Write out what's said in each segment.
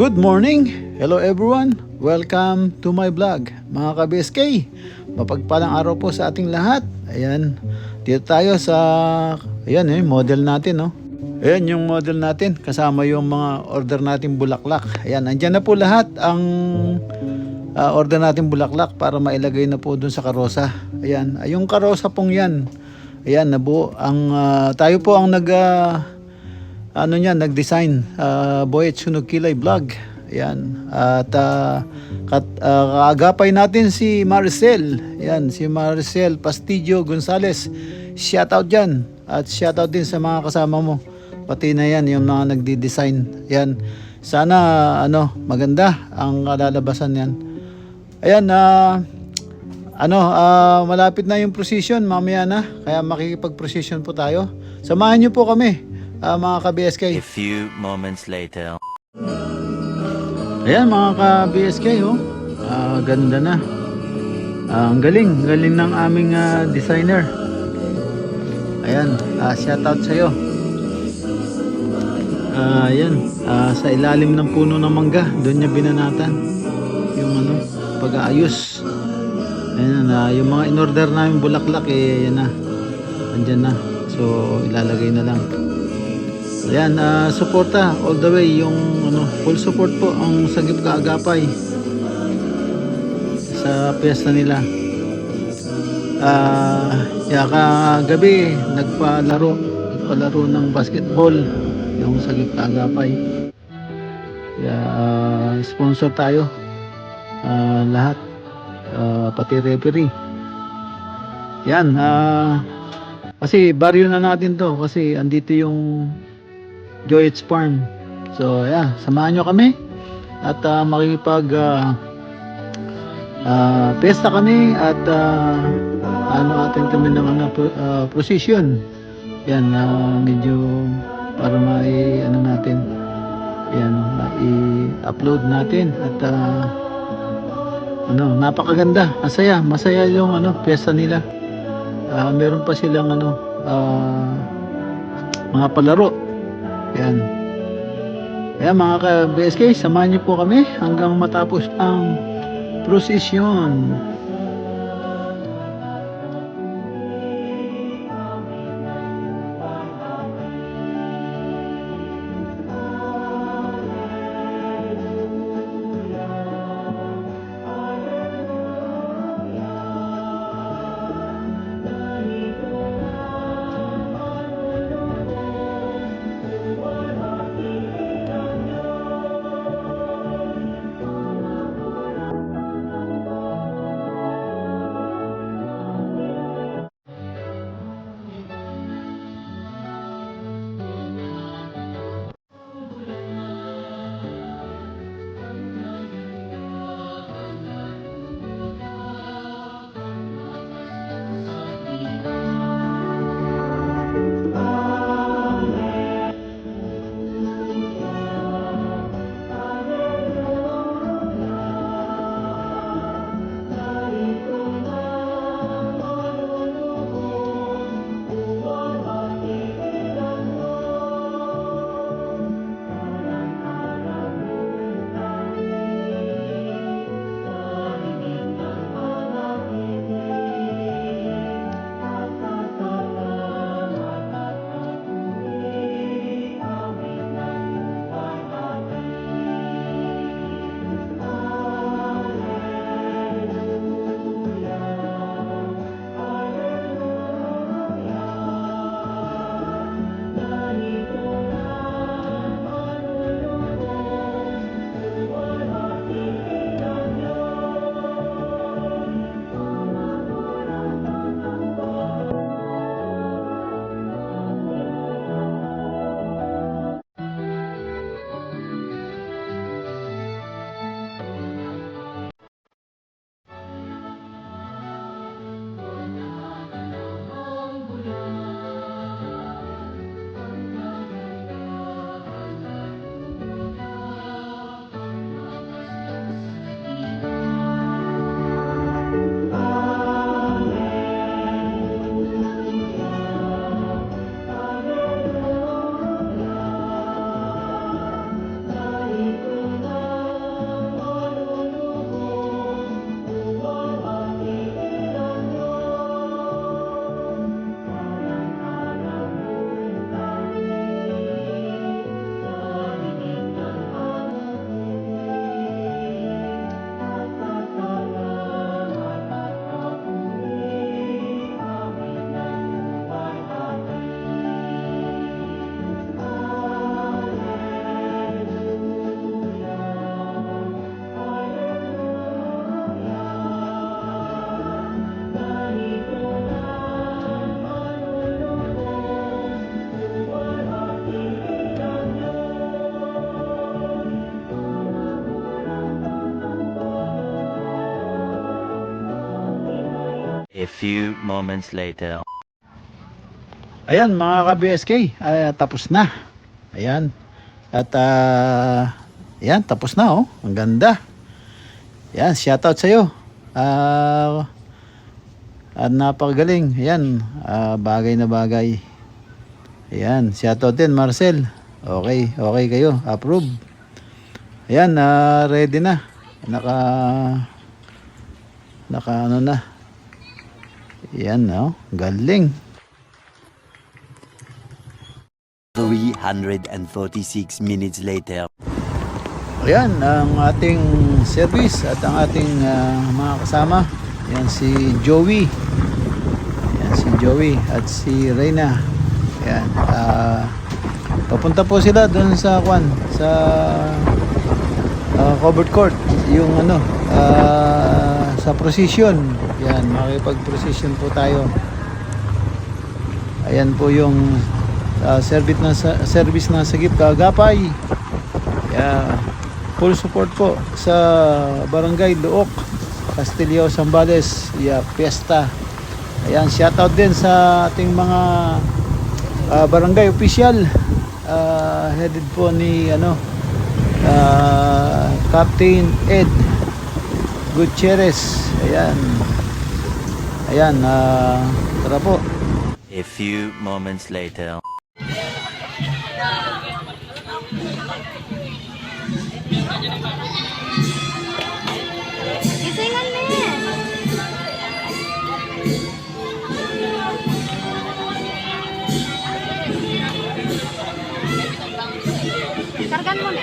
Good morning! Hello everyone! Welcome to my vlog. Mga ka-BSK, mapagpalang araw po sa ating lahat. Ayan, dito tayo sa model natin, no? Ayan yung model natin, kasama yung mga order natin bulaklak. Ayan, andyan na po lahat ang order natin bulaklak para mailagay na po dun sa karosa. Ayan, yung karosa pong yan. Ayan, nabuo. Tayo po ang nag-design, Boyet Sunog Kilay Vlog. Ayan. At kaagapay natin si Maricel. Ayan, si Maricel Pastillo Gonzales. Shoutout dyan. At shoutout din sa mga kasama mo. Pati na yan, yung mga nagdi-design. Ayan. Sana, maganda ang kalalabasan yan. Ayan, malapit na yung procession. Mamaya na. Kaya makikipag-procession po tayo. Samahan nyo po kami. Mga ka-BSK. A few moments later. Ayan mga ka-BSK, ganda na. Ang galing ng aming designer. Ayan, shoutout sa'yo. Ayan, sa ilalim ng puno ng mangga, doon niya binanatan yung pag-aayos. Ayan, yung mga in-order namin bulaklak, yan na. Andyan na. So, ilalagay na lang. Ayan, suporta all the way, yung full support po ang Sagip Kaagapay sa piyesta nila. Kagabi nagpalaro ng basketball yung Sagip Kaagapay. Kaya sponsor tayo lahat, pati referee. Yan, kasi baryo na natin to, kasi andito yung Joyet's Farm. So, samahan nyo kami at makikipag pesta kami at atin kami ng procession. Yan, medyo para natin. Yan, i-upload natin at napakaganda. Masaya yung pesta nila. Meron pa silang mga palaro. Yan. Kaya mga ka-BSK, samahan niyo po kami hanggang matapos ang prosesyon. A few moments later. Ayan mga ka-BSK, tapos na. Ayan. At ayan, tapos na oh. Ang ganda. Ayan, shoutout sa iyo. At napakagaling. Ayan, bagay na bagay. Ayan, shoutout din Marcel. Okay, okay kayo. Approve. Ayan, ready na. Naka ano na. Ayan, oh, galing. 346 minutes later. Ayan, ang ating service at ang ating mga kasama. Ayan si Joey. Ayan si Joey at si Reyna. Ayan, papunta po sila doon sa covered court, yung ano, sa procession. Ayan, makikipag-procession po tayo. Ayan po yung service ng Sagip Kaagapay. Full support po sa Barangay Luok, Castillo, Zambales, Fiesta. Ayan, shoutout din sa ating mga barangay official, headed po ni Captain Ed Gutierrez. Ayan, tara po. A few moments later. Gisingan mo yan. Kargan mo na.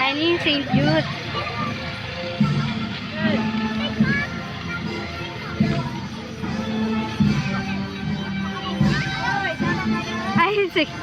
Ano yung St. Jude? Ay, sige.